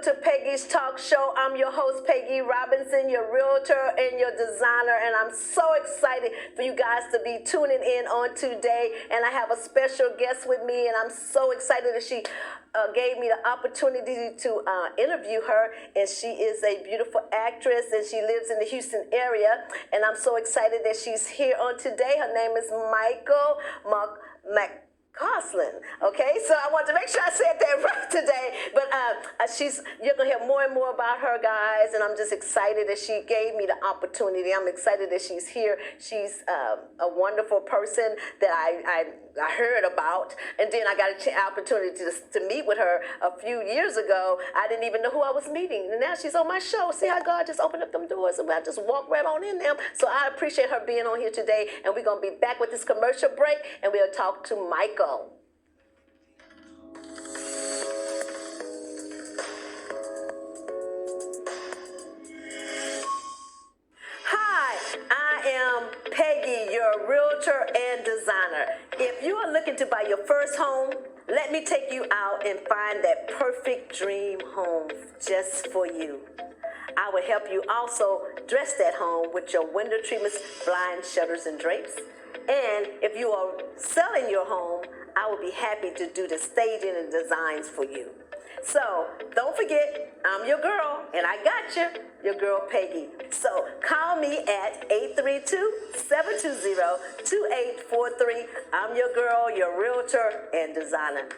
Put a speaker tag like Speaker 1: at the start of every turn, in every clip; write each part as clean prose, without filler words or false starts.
Speaker 1: to Peggy's Talk Show. I'm your host, Peggy Robinson, your realtor and your designer, and I'm so excited for you guys to be tuning in on today. And I have a special guest with me, and I'm so excited that she gave me the opportunity to interview her. And she is a beautiful actress, and she lives in the Houston area. And I'm so excited that she's here on today. Her name is Michael McCausland. Okay, so I want to make sure I said that right today. But you're gonna hear more and more about her, guys, and I'm just excited that she gave me the opportunity. I'm excited that she's here. She's a wonderful person that I heard about, and then I got an opportunity to meet with her a few years ago. I didn't even know who I was meeting, and now she's on my show. See how God just opened up them doors, and I just walked right on in them. So I appreciate her being on here today, and we're gonna be back with this commercial break, and we'll talk to Michael. Peggy, your realtor and designer. If you are looking to buy your first home, let me take you out and find that perfect dream home just for you. I will help you also dress that home with your window treatments, blinds, shutters, and drapes. And if you are selling your home, I will be happy to do the staging and designs for you. So don't forget, I'm your girl, and I got you, your girl Peggy. So call me at 832-720-2843. I'm your girl, your realtor and designer.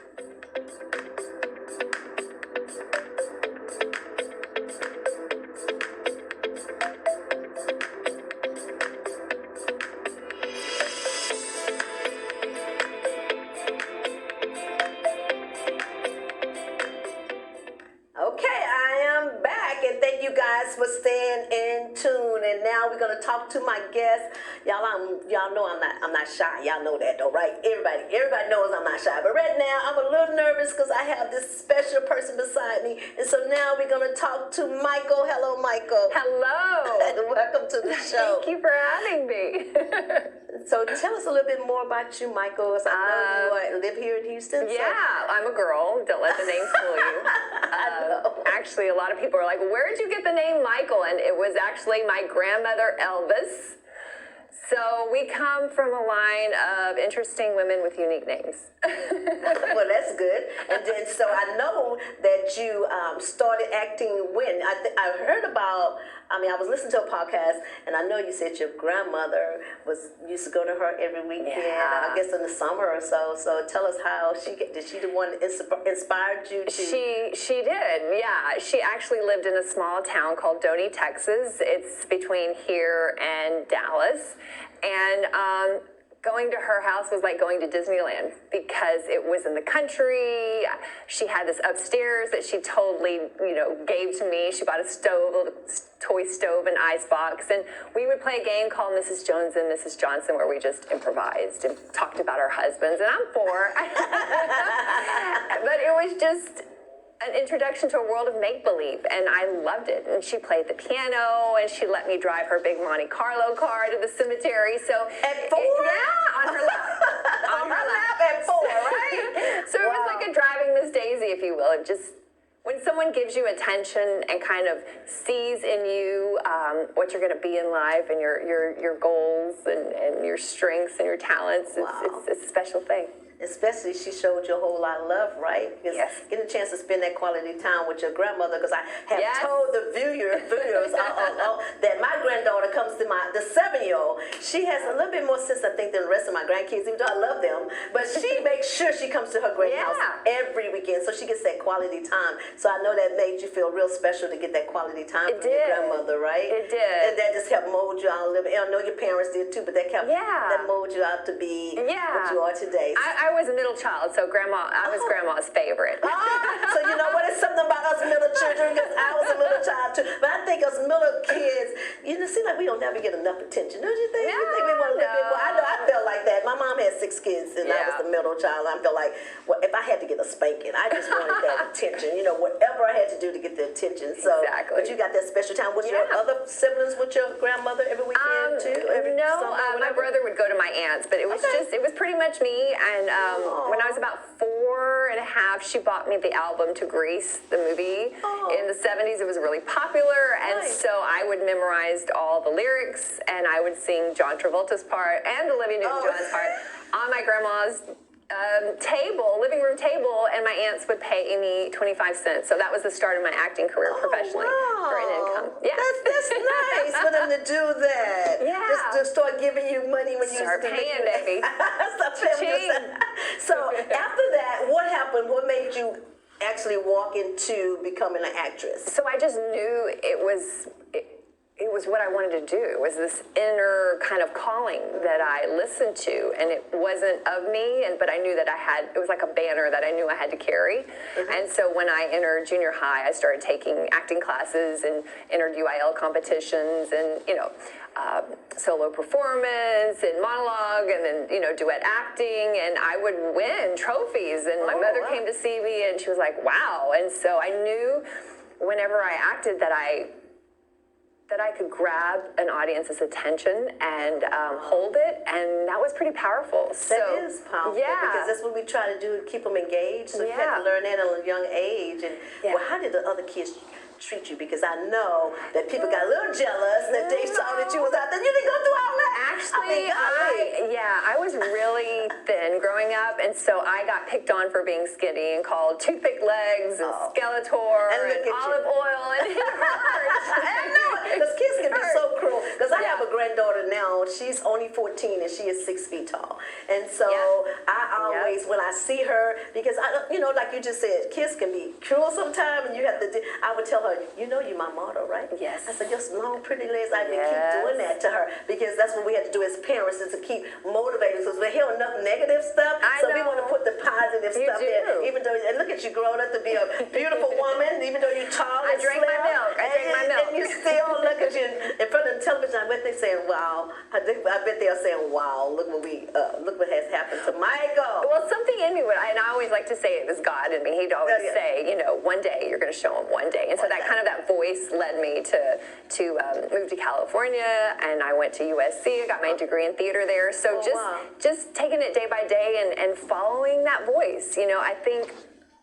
Speaker 1: For staying in tune, and now we're gonna talk to my guest. Y'all know I'm not shy. Y'all know that though, right? Everybody knows I'm not shy. But right now I'm a little nervous because I have this special person beside me, and so now we're gonna talk to Michael. Hello, Michael.
Speaker 2: Hello.
Speaker 1: Welcome to the show.
Speaker 2: Thank you for having me.
Speaker 1: So tell us a little bit more about you, Michael. I know you live here in Houston.
Speaker 2: Yeah, so. I'm a girl. Don't let the name fool you.
Speaker 1: I know.
Speaker 2: Actually, a lot of people are like, where did you get the name Michael? And it was actually my grandmother, Elvis. So we come from a line of interesting women with unique names.
Speaker 1: Well, that's good. And then, so I know that you started acting when? I heard about, I was listening to a podcast, and I know you said your grandmother used to go to her every weekend, I guess in the summer or so. So tell us how did she the one that inspired you to?
Speaker 2: She did, yeah. She actually lived in a small town called Doney, Texas. It's between here and Dallas. And going to her house was like going to Disneyland because it was in the country. She had this upstairs that she totally, gave to me. She bought a stove, a toy stove, an ice box, and we would play a game called Mrs. Jones and Mrs. Johnson where we just improvised and talked about our husbands, and I'm 4. But it was just an introduction to a world of make-believe, and I loved it. And she played the piano, and she let me drive her big Monte Carlo car to the cemetery. So
Speaker 1: at 4?
Speaker 2: Yeah, on her lap.
Speaker 1: On her lap at 4, right?
Speaker 2: So it was like a driving Miss Daisy, if you will. It just, when someone gives you attention and kind of sees in you what you're going to be in life and your goals and your strengths and your talents, it's a special thing.
Speaker 1: Especially, she showed you a whole lot of love, right? Because getting a chance to spend that quality time with your grandmother, because I have told the viewers that my granddaughter comes to the 7-year-old. She has a little bit more sense, I think, than the rest of my grandkids, even though I love them. But she makes sure she comes to her great house every weekend, so she gets that quality time. So I know that made you feel real special to get that quality time from your grandmother, right?
Speaker 2: It did.
Speaker 1: And that just helped mold you out a little bit. I know your parents did too, but that helped that mold you out to be what you are today.
Speaker 2: I was a middle child, so I was grandma's favorite.
Speaker 1: So you know what? It's something about us middle children, because I was a middle child too. But I think us middle kids, it seems like we don't never get enough attention, don't you think?
Speaker 2: No,
Speaker 1: you think we want a little bit more? I know I felt like that. My mom had 6 kids, and I was the middle child. I felt like, well, if I had to get a spanking, I just wanted that attention. Whatever I had to to do to get the attention. So,
Speaker 2: Exactly.
Speaker 1: but you got that special time with your other siblings, with your grandmother every weekend too.
Speaker 2: My brother would go to my aunt's, but it was it was pretty much me. And when I was about 4.5, she bought me the album to Grease, the movie. In the 70s, it was really popular, and so I would memorize all the lyrics, and I would sing John Travolta's part and Olivia Newton-John's part on my grandma's living room table, and my aunts would pay me 25 cents. So that was the start of my acting career professionally for an income. Yeah,
Speaker 1: that's nice for them to do that.
Speaker 2: Yeah,
Speaker 1: just to start giving you money when you
Speaker 2: start paying, baby.
Speaker 1: So after that, what happened? What made you actually walk into becoming an actress?
Speaker 2: So I just knew it was what I wanted to do. It was this inner kind of calling that I listened to, and it wasn't of me, but I knew that it was like a banner that I knew I had to carry. And so when I entered junior high, I started taking acting classes and entered UIL competitions and, solo performance and monologue and then, duet acting, and I would win trophies, and my mother came to see me and she was like, wow. And so I knew whenever I acted that I could grab an audience's attention and hold it, and that was pretty powerful.
Speaker 1: That is powerful, because that's what we try to do, keep them engaged. So you had to learn that at a young age. And well, how did the other kids treat you? Because I know that people got a little jealous that they saw that you was out there. You didn't go through all that.
Speaker 2: Actually, I was really thin growing up, and so I got picked on for being skinny and called toothpick legs and Skeletor and olive oil, and it hurts.
Speaker 1: I know, because kids can be so cruel. Because I have a granddaughter now. She's only 14 and she is 6 feet tall. And so I always, when I see her, because like you just said, kids can be cruel sometimes, and you have to. I would tell her, you're my model, right?
Speaker 2: Yes.
Speaker 1: I said, your long, pretty legs. I didn't keep doing that to her, because that's what we had to do as parents, is to keep motivating. Because we hear enough negative stuff, so we want to put the positive stuff in. Even though, and look at you growing up to be a beautiful woman, even though you're tall and
Speaker 2: drank my milk.
Speaker 1: And you still look at you in front of the television. I bet they're saying, wow. I bet they're saying, wow, look what has happened to Michael.
Speaker 2: Well, something in me and I always like to say it was God in me. He'd always say, one day you're going to show him, one day. And so that voice led me to move to California, and I went to USC. I got my degree in theater there. So just taking it day by day and following that voice. I think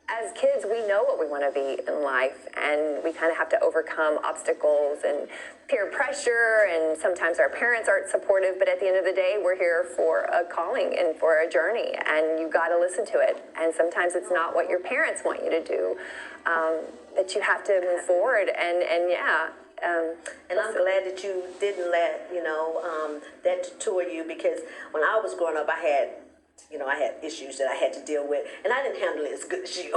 Speaker 2: as kids, we know what we want to be in life, and we kind of have to overcome obstacles and peer pressure, and sometimes our parents aren't supportive, but at the end of the day, we're here for a calling and for a journey, and you got to listen to it. And sometimes it's not what your parents want you to do, that you have to move forward, and
Speaker 1: I'm glad that you didn't let that deter you, because when I was growing up, I had issues that I had to deal with, and I didn't handle it as good as you,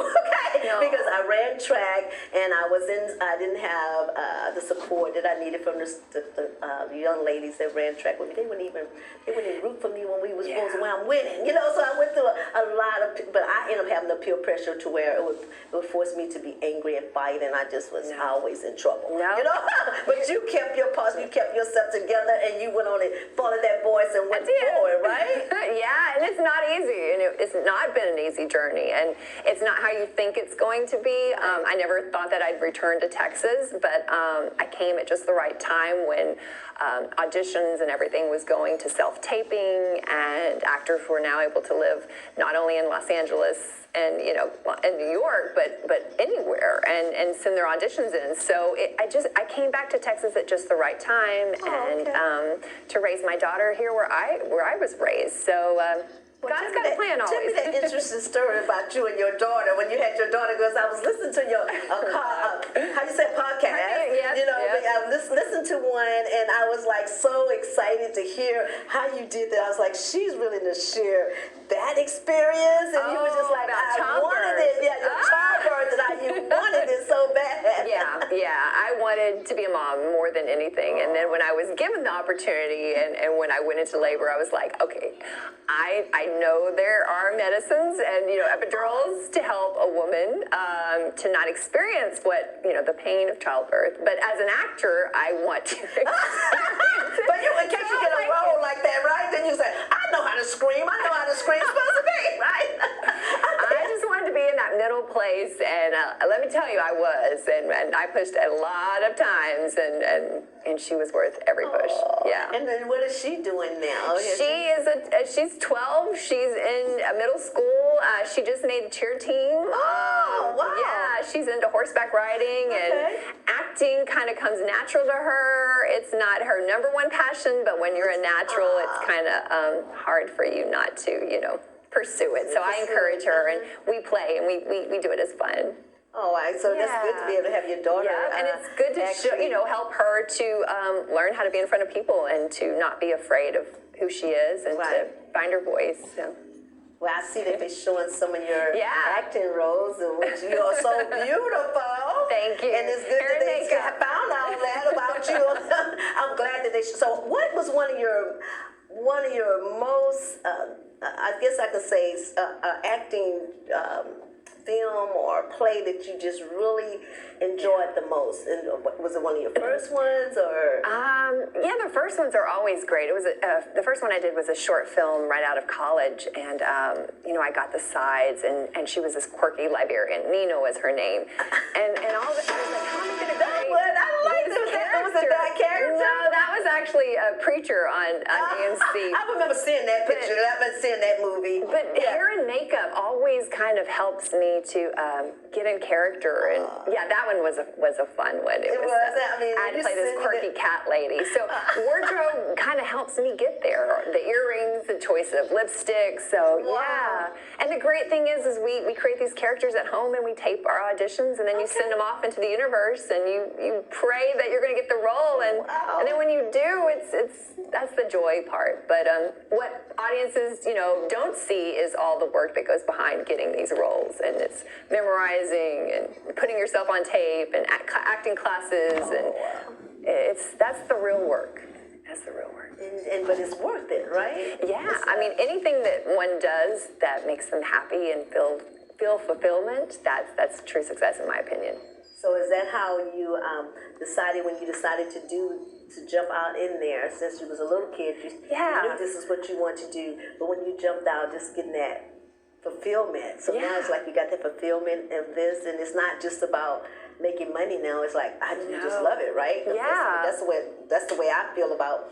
Speaker 1: because I ran track, and I didn't have the support that I needed from the young ladies that ran track with me. They wouldn't even root for me when we was supposed to when I'm winning, So I went through a lot of, but I ended up having the peer pressure to where it would force me to be angry and fight, and I just was always in trouble, But you kept your pulse, you kept yourself together, and you went on and followed that voice and went forward, right?
Speaker 2: And it's not easy, and it's not been an easy journey, and it's not how you think it's going to be. I never thought that I'd return to Texas, but I came at just the right time when auditions and everything was going to self-taping, and actors were now able to live not only in Los Angeles and in New York, but anywhere, and send their auditions in. So I came back to Texas at just the right time, to raise my daughter here where I was raised. So God's got a plan always.
Speaker 1: Tell me that interesting story about you and your daughter, when you had your daughter, because I was listening to your how you say podcast. I listened to one, and I was like so excited to hear how you did that. I was like, she's willing to share that experience, and you were just like, I wanted it. Yeah, your childbirth, and you wanted it so bad.
Speaker 2: I wanted to be a mom more than anything. And then when I was given the opportunity, and when I went into labor, I was like, okay, I know there are medicines and epidurals to help a woman to not experience the pain of childbirth. But as an actor, I want to experience it.
Speaker 1: But in case you get a role like that, right? Then you say, I know how to scream. I know how to scream. It's supposed to be, right?
Speaker 2: I just wanted to be in that middle place, and let me tell you, I was, and I pushed a lot of times, and she was worth every push. Yeah.
Speaker 1: And then what is she doing now?
Speaker 2: She's 12. She's in middle school. She just made the cheer team.
Speaker 1: Oh, wow.
Speaker 2: Yeah, she's into horseback riding, and acting kind of comes natural to her. It's not her number one passion, but when you're a natural, it's kind of hard for you not to, pursue it. So I encourage her, and we play, and we do it as fun.
Speaker 1: Oh, so that's good to be able to have your daughter.
Speaker 2: Yeah, and it's good to help her to learn how to be in front of people and to not be afraid of who she is and to find her voice. So.
Speaker 1: Well, I see that they're showing some of your acting roles, in which you are so beautiful.
Speaker 2: Thank you.
Speaker 1: And it's good that they found all that about you. I'm glad that they. So, what was one of your most, I guess I could say, acting film or play that you just really enjoyed the most? And was it one of your first ones, or?
Speaker 2: Yeah, the first ones are always great. It was the first one I did was a short film right out of college, and I got the sides, and she was this quirky librarian. Nina was her name, and all of it. I was like, how am I going to create?
Speaker 1: I like this character. Was it that character?
Speaker 2: No, that was actually a preacher on AMC.
Speaker 1: I remember seeing that picture. I've been seeing that movie.
Speaker 2: But hair and makeup always kind of helps me to get in character, and that one was a fun one. It was. I had to play this quirky cat lady. So wardrobe kind of helps me get there. The earrings, the choice of lipstick. So and the great thing is we create these characters at home, and we tape our auditions, and then you send them off into the universe, and you pray that you're going to get the role, and then when you do, it's that's the joy part. But what audiences don't see is all the work that goes behind getting these roles, and it's memorizing and putting yourself on tape and acting classes, and that's the real work. That's the real work.
Speaker 1: But it's worth it, right?
Speaker 2: Yeah, I mean, anything that one does that makes them happy and feel fulfillment, that's true success in my opinion.
Speaker 1: So is that how you decided when you decided to jump out in there, since you was a little kid, you knew this is what you want to do, but when you jumped out, just getting that fulfillment. So now it's like you got the fulfillment of this, and it's not just about making money now. It's like you just love it, right? That's the way I feel about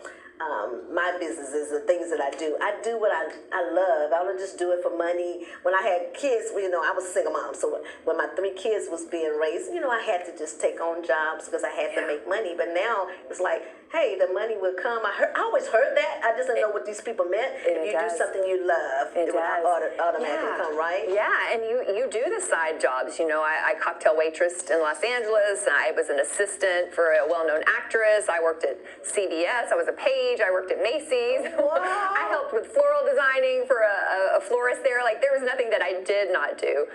Speaker 1: my businesses, the things that I do. I do what I love. I don't just do it for money. When I had kids, I was a single mom. So when my 3 kids was being raised, I had to just take on jobs because I had to make money. But now it's like, hey, the money will come. I always heard that. I just didn't know what these people meant. If you do something you love, it will automatically come, right?
Speaker 2: Yeah, and you do the side jobs. I cocktail waitressed in Los Angeles. I was an assistant for a well-known actress. I worked at CBS. I was a page. I worked at Macy's. I helped with floral designing for a florist there. Like, there was nothing that I did not do.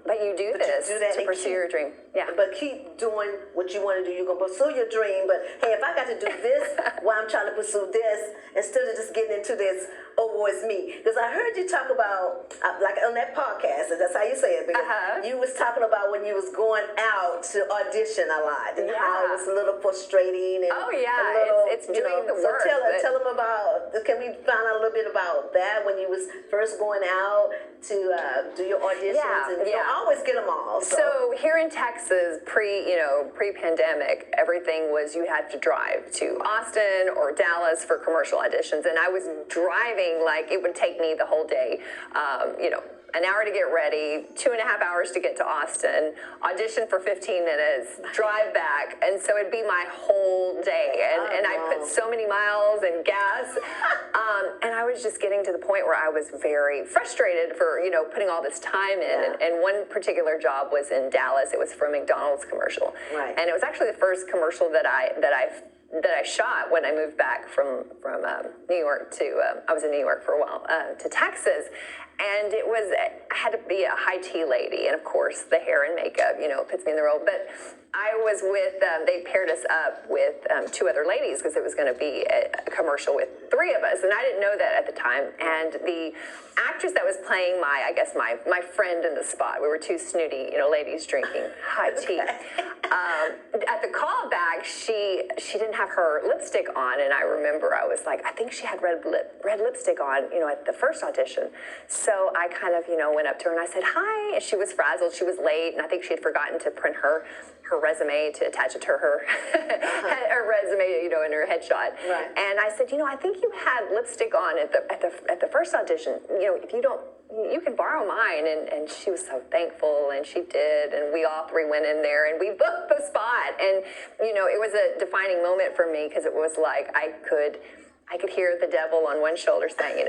Speaker 2: But you do this to pursue your dream. Yeah.
Speaker 1: But keep doing what you want to do. You're going to pursue your dream. But, hey, if I got to do this while I'm trying to pursue this, instead of just getting into this, it's me. Because I heard you talk about, like on that podcast, that's how you say it, because you was talking about when you was going out to audition a lot, and how it was a little frustrating. And
Speaker 2: it's doing the work.
Speaker 1: So tell them about, can we find out a little bit about that when you was first going out to do your auditions? And you don't always get them all.
Speaker 2: So here in Texas, pre-pandemic, everything was you had to drive to Austin or Dallas for commercial auditions, and I was driving like it would take me the whole day, an hour to get ready, 2.5 hours to get to Austin, audition for 15 minutes, drive back, and so it'd be my whole day, and I put so many miles and gas, and I was just getting to the point where I was very frustrated for putting all this time in, and one particular job was in Dallas. It was for a McDonald's commercial, and it was actually the first commercial that I shot when I moved back from New York to, I was in New York for a while, to Texas. And I had to be a high tea lady. And of course, the hair and makeup, puts me in the role. But I was with, they paired us up with 2 other ladies because it was going to be a commercial with 3 of us. And I didn't know that at the time. And the actress that was playing my friend in the spot, we were 2 snooty, ladies drinking high tea. At the callback, she didn't have her lipstick on, and I remember I was like, I think she had red lipstick on, at the first audition. So I kind of, went up to her and I said, hi, and she was frazzled, she was late, and I think she had forgotten to print her resume to attach it to her, her resume, in her headshot.
Speaker 1: Right.
Speaker 2: And I said, I think you had lipstick on at the first audition. If you don't, you can borrow mine. And she was so thankful, and she did. And we all three went in there, and we booked the spot. And, it was a defining moment for me, because it was like I could hear the devil on one shoulder saying,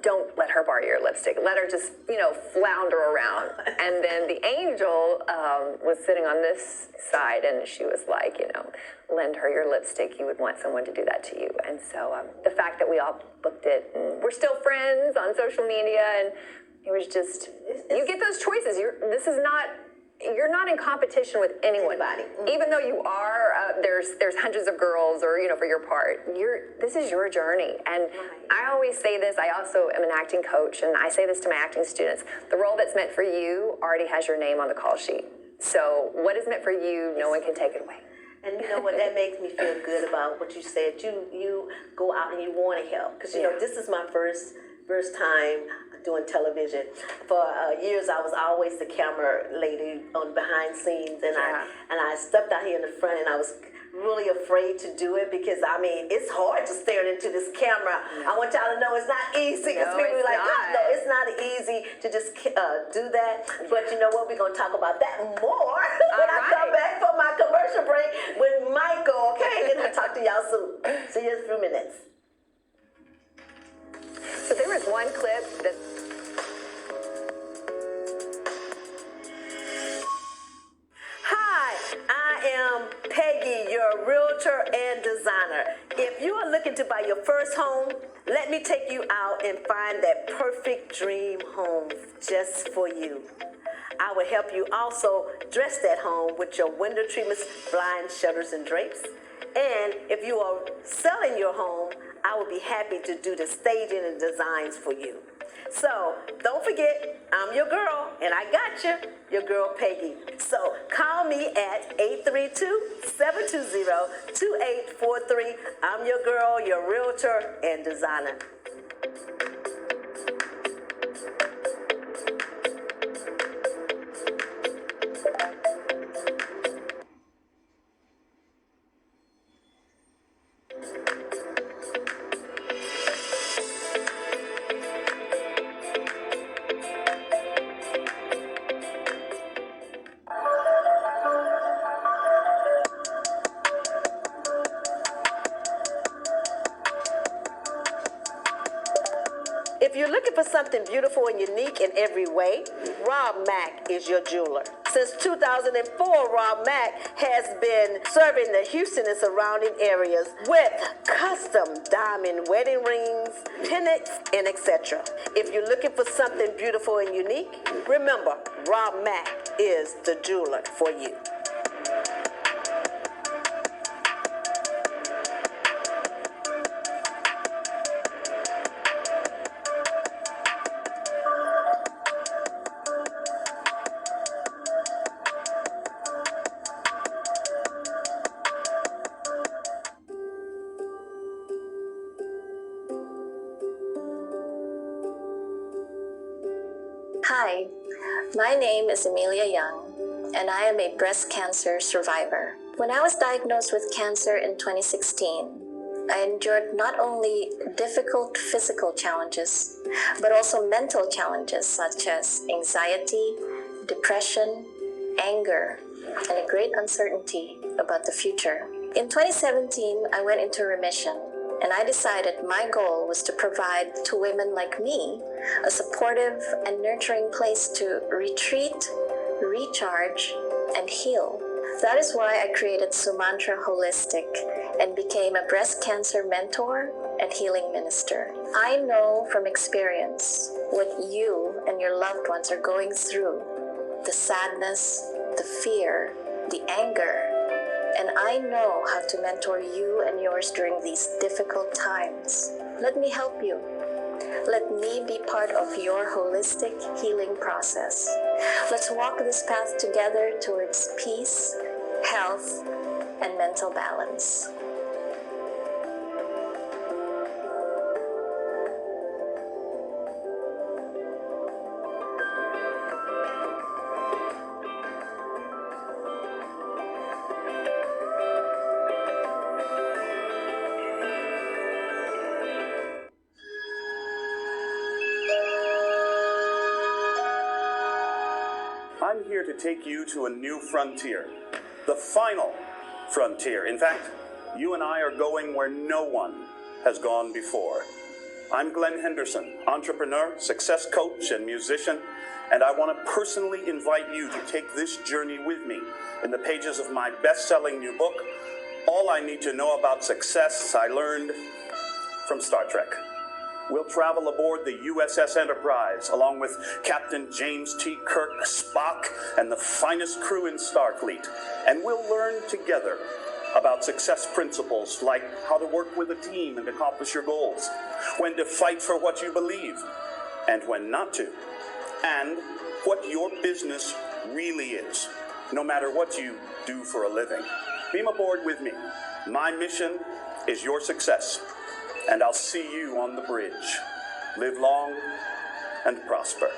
Speaker 2: don't let her borrow your lipstick. Let her just, flounder around. And then the angel was sitting on this side, and she was like, lend her your lipstick. You would want someone to do that to you. And so the fact that we all booked it, and we're still friends on social media, and it was just, you get those choices. You're not in competition with anyone.
Speaker 1: Anybody.
Speaker 2: Even though you are, there's hundreds of girls, or for your part. This is your journey, and I always say this. I also am an acting coach, and I say this to my acting students: the role that's meant for you already has your name on the call sheet. So what is meant for you, no one can take it away.
Speaker 1: And you know what, that makes me feel good about what you said. You go out and you want to help, because this is my first time doing television. For years, I was always the camera lady on behind scenes, and I stepped out here in the front, and I was really afraid to do it, because it's hard to stare into this camera. I want y'all to know it's not easy, because people be like, no, it's not easy to just do that. But you know what? We're gonna talk about that more when I come back from my commercial break with Michael. Okay, and I'll talk to y'all soon. See you in a few minutes.
Speaker 2: So there was one clip that.
Speaker 1: Hi, I am Peggy, your realtor and designer. If you are looking to buy your first home, let me take you out and find that perfect dream home just for you. I will help you also dress that home with your window treatments, blinds, shutters, and drapes. And if you are selling your home, I will be happy to do the staging and designs for you. So don't forget, I'm your girl, and I got you, your girl Peggy. So call me at 832-720-2843. I'm your girl, your realtor and designer. If you're looking for something beautiful and unique in every way, Rob Mack is your jeweler. Since 2004, Rob Mack has been serving the Houston and surrounding areas with custom diamond wedding rings, pendants, and etc. If you're looking for something beautiful and unique, remember, Rob Mack is the jeweler for you.
Speaker 3: Hi, my name is Amelia Young, and I am a breast cancer survivor. When I was diagnosed with cancer in 2016, I endured not only difficult physical challenges, but also mental challenges such as anxiety, depression, anger, and a great uncertainty about the future. In 2017, I went into remission, and I decided my goal was to provide to women like me a supportive and nurturing place to retreat, recharge, and heal. That is why I created Sumantra Holistic and became a breast cancer mentor and healing minister. I know from experience what you and your loved ones are going through: the sadness, the fear, the anger. And I know how to mentor you and yours during these difficult times. Let me help you. Let me be part of your holistic healing process. Let's walk this path together towards peace, health, and mental balance.
Speaker 4: I'm here to take you to a new frontier, the final frontier. In fact, you and I are going where no one has gone before. I'm Glenn Henderson, entrepreneur, success coach, and musician, and I want to personally invite you to take this journey with me in the pages of my best-selling new book, All I Need to Know About Success I Learned from Star Trek. We'll travel aboard the USS Enterprise, along with Captain James T. Kirk, Spock, and the finest crew in Starfleet. And we'll learn together about success principles like how to work with a team and accomplish your goals, when to fight for what you believe, and when not to, and what your business really is, no matter what you do for a living. Beam aboard with me. My mission is your success. And I'll see you on the bridge. Live long and prosper.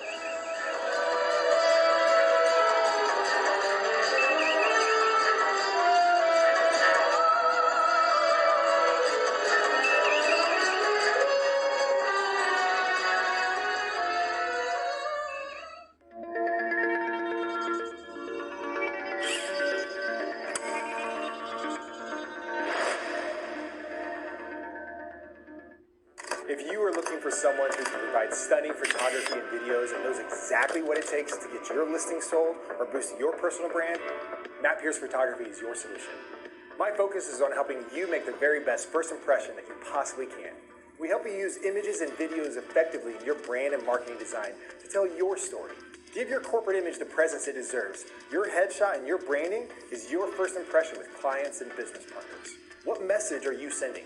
Speaker 5: If you are looking for someone who can provide stunning photography and videos and knows exactly what it takes to get your listing sold or boost your personal brand, Matt Pierce Photography is your solution. My focus is on helping you make the very best first impression that you possibly can. We help you use images and videos effectively in your brand and marketing design to tell your story. Give your corporate image the presence it deserves. Your headshot and your branding is your first impression with clients and business partners. What message are you sending?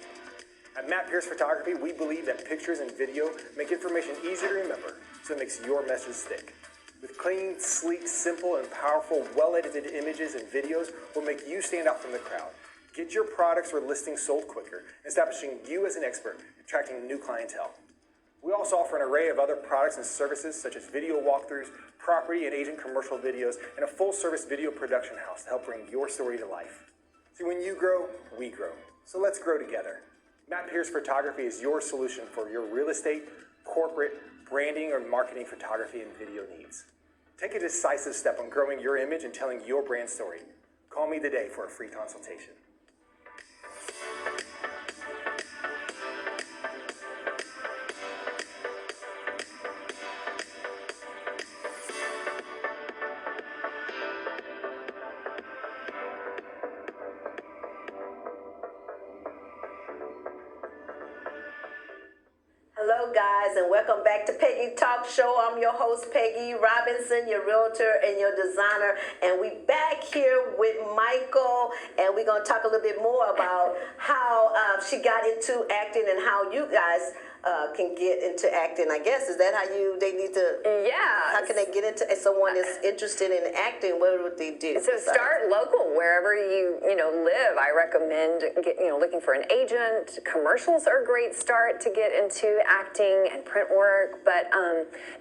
Speaker 5: At Matt Pierce Photography, we believe that pictures and video make information easy to remember, so it makes your message stick. With clean, sleek, simple, and powerful, well-edited images and videos will make you stand out from the crowd. Get your products or listings sold quicker, establishing you as an expert, attracting new clientele. We also offer an array of other products and services such as video walkthroughs, property and agent commercial videos, and a full-service video production house to help bring your story to life. See, when you grow, we grow. So let's grow together. Matt Pierce Photography is your solution for your real estate, corporate, branding, or marketing photography and video needs. Take a decisive step on growing your image and telling your brand story. Call me today for a free consultation.
Speaker 1: Hello, guys, and welcome back to Peggy Talk Show. I'm your host, Peggy Robinson, your realtor and your designer, and we back here with Michael, and we're going to talk a little bit more about how she got into acting and how you guys can get into acting. I guess, is that how they need to?
Speaker 2: Yeah.
Speaker 1: How can they get into? If someone is interested in acting, what would they do?
Speaker 2: So start local wherever you live. I recommend looking for an agent. Commercials are a great start to get into acting and print work. But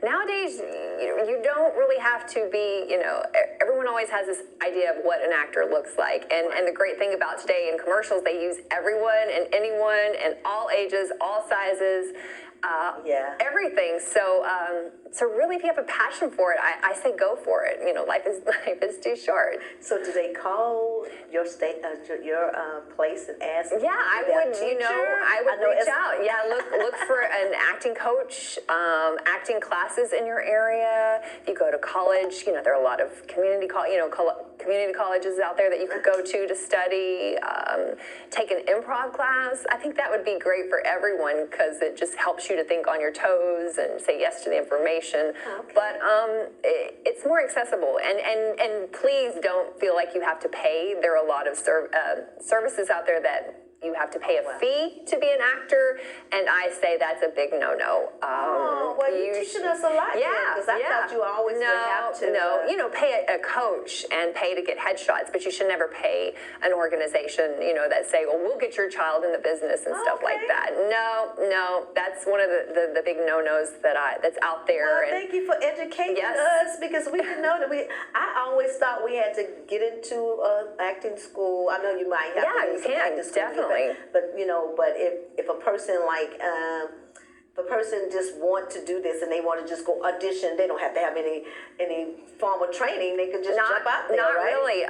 Speaker 2: nowadays you don't really have to be. Everyone always has this idea of what an actor looks like, and the great thing about today in commercials, they use everyone and anyone and all ages, all sizes. Everything. So really, if you have a passion for it, I say go for it. Life is too short.
Speaker 1: So do they call your your place and ask?
Speaker 2: Yeah, I would. I would reach out. Yeah, look for an acting coach, acting classes in your area. If you go to college, there are a lot of community colleges out there that you could go to study. Take an improv class. I think that would be great for everyone because it just helps you to think on your toes and say yes to the information. Okay. But it's more accessible, and please don't feel like you have to pay. There are a lot of services out there that you have to pay a fee to be an actor, and I say that's a big no-no.
Speaker 1: Well, you're teaching us a lot.
Speaker 2: Yeah,
Speaker 1: because I thought you always would have to.
Speaker 2: No, pay a coach and pay to get headshots, but you should never pay an organization, that say, well, we'll get your child in the business and stuff like that. No, that's one of the big no-nos that's out there.
Speaker 1: Well, thank you for educating us, because we didn't know that I always thought we had to get into acting school. I know you might have to do some acting school,
Speaker 2: definitely.
Speaker 1: But if a person if a person just want to do this and they want to just go audition, they don't have to have any formal training. They could just jump out there,
Speaker 2: not
Speaker 1: right?
Speaker 2: Really.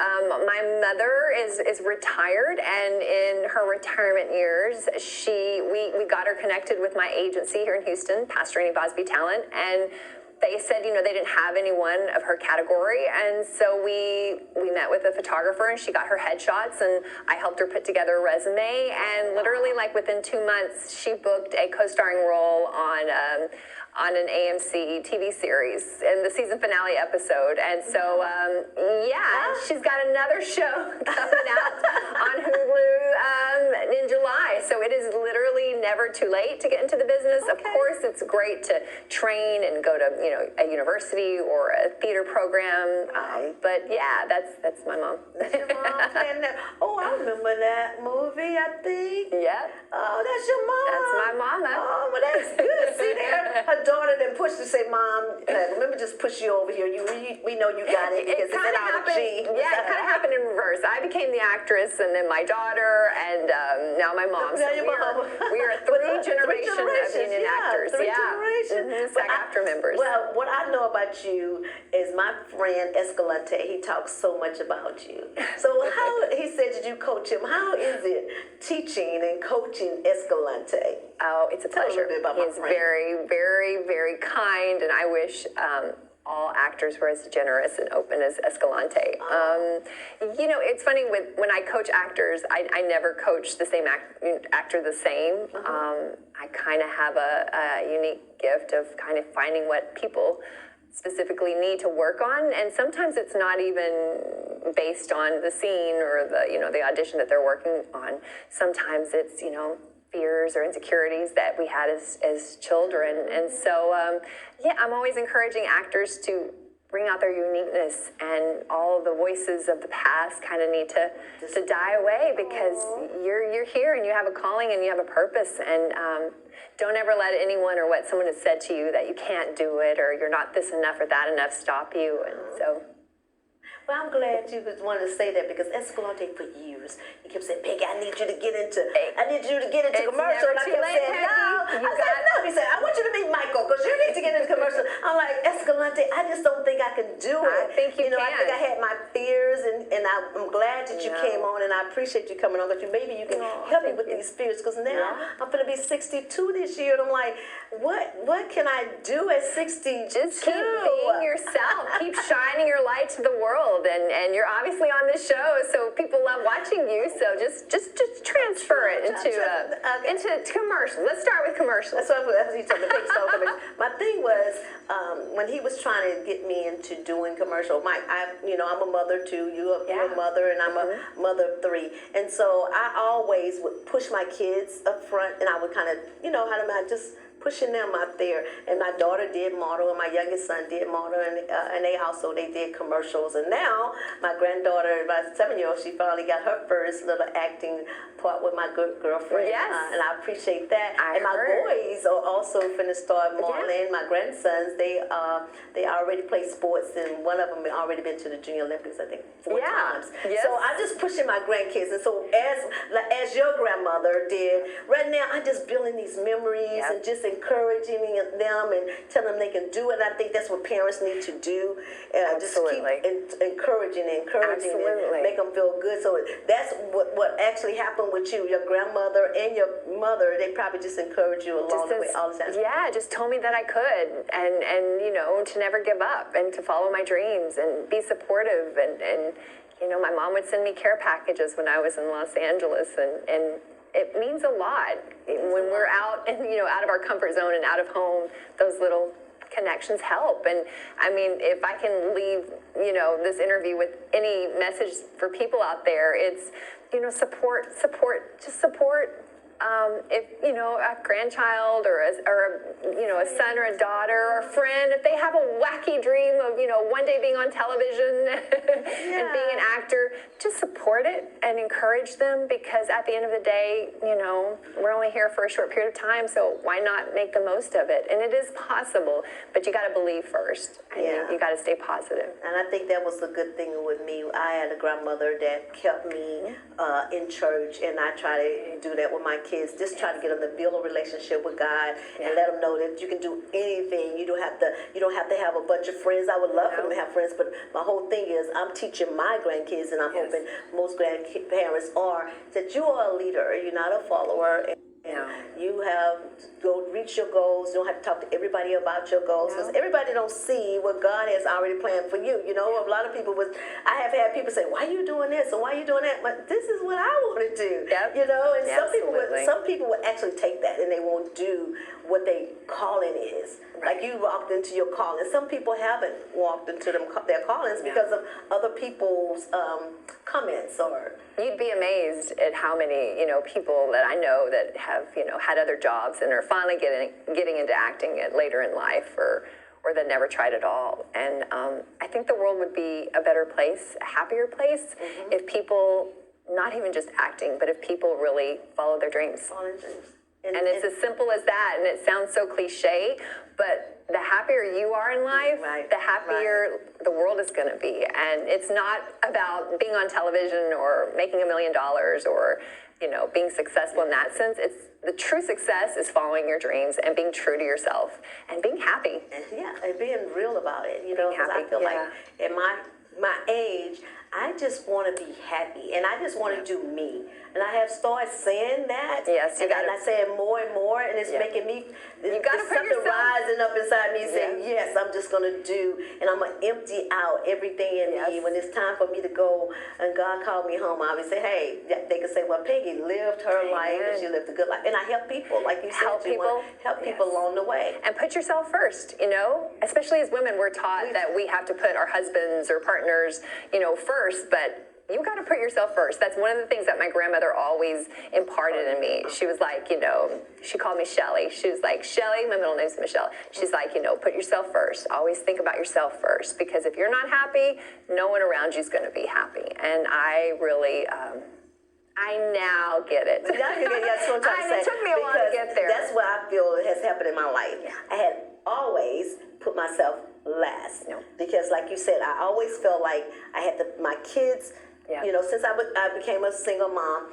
Speaker 2: My mother is retired, and in her retirement years, we got her connected with my agency here in Houston, Pastor Annie Bosby Talent, and they said, they didn't have anyone of her category, and so we met with a photographer, and she got her headshots, and I helped her put together a resume, and literally, within 2 months, she booked a co-starring role on an AMC TV series in the season finale episode, and so she's got another show coming out on Hulu in July. So it is literally never too late to get into the business. Of course, it's great to train and go to a university or a theater program. But yeah, that's my mom.
Speaker 1: That's your mom playing that. Oh, I remember that movie, I think.
Speaker 2: Yeah.
Speaker 1: Oh, that's your mom.
Speaker 2: That's my mama.
Speaker 1: Oh, well, that's good. See there, her daughter then pushed to say, Mom, let me just push you over here. We know you got it, because it's in our genes.
Speaker 2: Yeah, it kind of happened in reverse. I became the actress, and then my daughter, and now my mom. So we are three generations of union actors.
Speaker 1: Three generations.
Speaker 2: SAG-AFTRA members.
Speaker 1: Well, what I know about you is my friend Escalante. He talks so much about you. So he said, did you coach him? How is it teaching and coaching Escalante?
Speaker 2: Oh, it's a pleasure.
Speaker 1: He is
Speaker 2: very, very, very kind, and I wish all actors were as generous and open as Escalante. It's funny, when I coach actors, I never coach the same actor the same. I kind of have a unique gift of kind of finding what people specifically need to work on, and sometimes it's not even based on the scene or the audition that they're working on. Sometimes it's fears or insecurities that we had as children, and so I'm always encouraging actors to bring out their uniqueness, and all of the voices of the past kind of need to die away, because you're here and you have a calling and you have a purpose, and don't ever let anyone or what someone has said to you that you can't do it or you're not this enough or that enough stop you. And so
Speaker 1: well, I'm glad you wanted to say that, because Escalante for years, he kept saying, Peggy, I need you to get into commercial. And I kept saying, no. He said, I want you to meet Michael, because you need to get into commercial. I'm like, Escalante, I just don't think I can do it.
Speaker 2: I think you can.
Speaker 1: I think I had my fears, and I'm glad that you came on, and I appreciate you coming on, but maybe you can help me with these fears, because now I'm going to be 62 this year, and I'm like, what can I do at 62?
Speaker 2: Just keep being yourself. Keep shining your light to the world. And you're obviously on this show, so people love watching you. So just transfer it into commercials. Let's start with commercials.
Speaker 1: That's what he told me. My thing was when he was trying to get me into doing commercial. I'm a mother too. You're a mother, and I'm a mother of 3. And so I always would push my kids up front, and I would kind of, just pushing them out there. And my daughter did model, and my youngest son did model, and they did commercials. And now my granddaughter, my 7-year-old, she finally got her first little acting part with my good girlfriend.
Speaker 2: Yes.
Speaker 1: And I appreciate that.
Speaker 2: I
Speaker 1: and my
Speaker 2: heard.
Speaker 1: boys are also finna start modeling. My grandsons, they already play sports, and one of them already been to the Junior Olympics, I think, 4 times.
Speaker 2: Yes.
Speaker 1: So I'm just pushing my grandkids. And so as your grandmother did, right now I'm just building these memories and just encouraging them and telling them they can do it. And I think that's what parents need to do. Just keep encouraging and make them feel good. So that's what actually happened with you. Your grandmother and your mother, they probably just encouraged you along the way all the time.
Speaker 2: Yeah, just told me that I could, and to never give up, and to follow my dreams and be supportive. And my mom would send me care packages when I was in Los Angeles, and it means a lot when we're out and out of our comfort zone and out of home. Those little connections help. And I mean, if I can leave, this interview with any message for people out there, it's, just support. If a grandchild or a son or a daughter or a friend, if they have a wacky dream of one day being on television and being an actor, just support it and encourage them, because at the end of the day, we're only here for a short period of time, so why not make the most of it? And it is possible, but you got to believe first. And you got to stay positive.
Speaker 1: And I think that was the good thing with me. I had a grandmother that kept me in church, and I try to do that with my kids. Just try to get them to build a relationship with God and let them know that you can do anything. You don't have to have a bunch of friends. I would love for them to have friends, but my whole thing is I'm teaching my grandkids, and I'm hoping most grandparents are, that you are a leader. You're not a follower. You have go reach your goals. You don't have to talk to everybody about your goals, because everybody don't see what God has already planned for you. A lot of people I have had people say, "Why are you doing this and why are you doing that?" But this is what I want to do. And some people would actually take that and they won't do what they calling is. Like you walked into your calling. Some people haven't walked into their callings because of other people's comments or.
Speaker 2: You'd be amazed at how many, people that I know that have, had other jobs and are finally getting into acting later in life, or that never tried at all. And I think the world would be a better place, a happier place, if people, not even just acting, but if people really follow their dreams. And it's as simple as that, and it sounds so cliche, but the happier you are in life, the happier the world is going to be. And it's not about being on television or making $1 million or, being successful in that sense. It's the true success is following your dreams and being true to yourself and being happy.
Speaker 1: And being real about it, because I feel like at my age, I just want to be happy, and I just want to do me. And I have started saying that.
Speaker 2: Yes, you got
Speaker 1: and I say it more and more, and it's making me.
Speaker 2: You got to put
Speaker 1: something
Speaker 2: yourself
Speaker 1: rising up inside me, saying, "Yes, I'm just gonna do," and I'm gonna empty out everything in me. When it's time for me to go, and God called me home, I would say, "Hey," they could say, "Well, Peggy lived her life, and she lived a good life," and I help people, like you said, help people along the way,
Speaker 2: and put yourself first. Especially as women, we're taught that we have to put our husbands or partners, first, but you got to put yourself first. That's one of the things that my grandmother always imparted in me. She was like, she called me Shelly. She was like, Shelly, my middle name's Michelle. She's like, put yourself first. Always think about yourself first, because if you're not happy, no one around you is going to be happy. And I really, I now get it.
Speaker 1: Now you get it. That's what I'm trying to say.
Speaker 2: It took me a while to get there.
Speaker 1: That's what I feel has happened in my life. I had always put myself last, because like you said, I always felt like I had my kids. Since I became a single mom,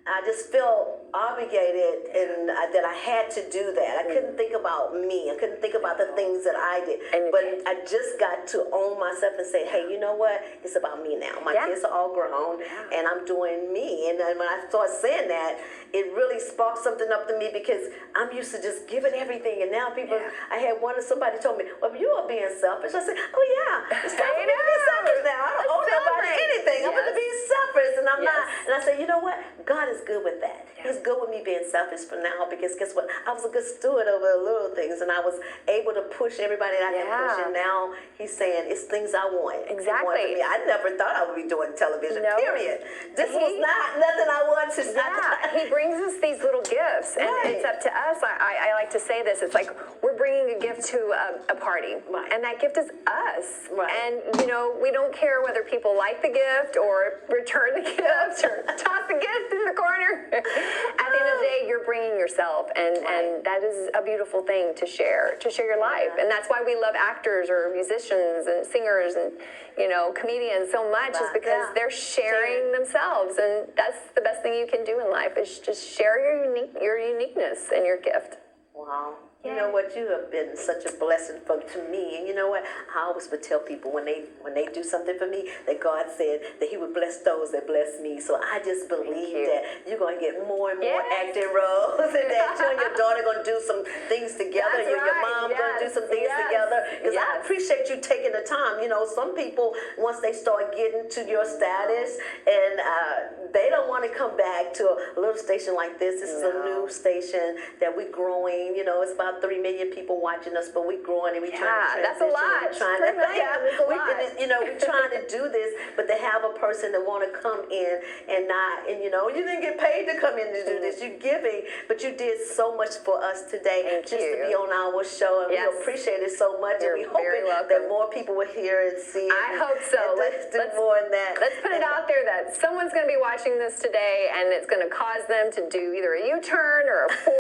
Speaker 1: I just felt obligated and that I had to do that. I couldn't think about me. I couldn't think about the things that I did. But I just got to own myself and say, hey, you know what? It's about me now. My kids are all grown, and I'm doing me. And then when I started saying that, it really sparked something up to me, because I'm used to just giving everything. And now people, I had somebody told me, well, you are being selfish. I said, oh yeah, it's time for me to be selfish now. I don't owe nobody anything. I'm going to be selfish, and I'm not. And I said, you know what? God is good with that. He's good with me being selfish for now, because guess what? I was a good steward over the little things, and I was able to push everybody that I can push. And now he's saying it's things I want.
Speaker 2: Exactly.
Speaker 1: For me. I never thought I would be doing television. Period. This was not nothing I wanted to.
Speaker 2: He brings us these little gifts, and it's up to us. I like to say this. It's like we're bringing a gift to a party, and that gift is us. And we don't care whether people like the gift or return the gift or toss the gift in the corner. At the end of the day, you're bringing yourself, and that is a beautiful thing to share your life. And that's why we love actors or musicians and singers and comedians so much, is because they're sharing themselves, and that's the best thing you can do in life, is just share your uniqueness and your gift.
Speaker 1: Wow. You know what? You have been such a blessing to me. And you know what? I always would tell people when they do something for me, that God said that He would bless those that bless me. So I just believe that you're going to get more and more acting roles, and that you and your daughter going to do some things together. You and your mom going to do some things together. Because I appreciate you taking the time. Some people, once they start getting to your status, and they don't want to come back to a little station like this. This is a new station that we're growing. It's about about 3 million people watching us, but we're growing and we're trying to
Speaker 2: that's a lot.
Speaker 1: We're trying
Speaker 2: 3 million is a lot.
Speaker 1: we're trying to do this, but to have a person that want to come in and not, and you didn't get paid to come in to do this. You're giving, but you did so much for us today
Speaker 2: Thank
Speaker 1: just
Speaker 2: you.
Speaker 1: to be on our show, and
Speaker 2: Yes.
Speaker 1: we appreciate it so much.
Speaker 2: You're
Speaker 1: and we hope
Speaker 2: very welcome.
Speaker 1: that more people will hear and see it.
Speaker 2: I hope so.
Speaker 1: And
Speaker 2: Let's
Speaker 1: do more than that.
Speaker 2: Let's put it out there that someone's going to be watching this today, and it's going to cause them to do either a U-turn or a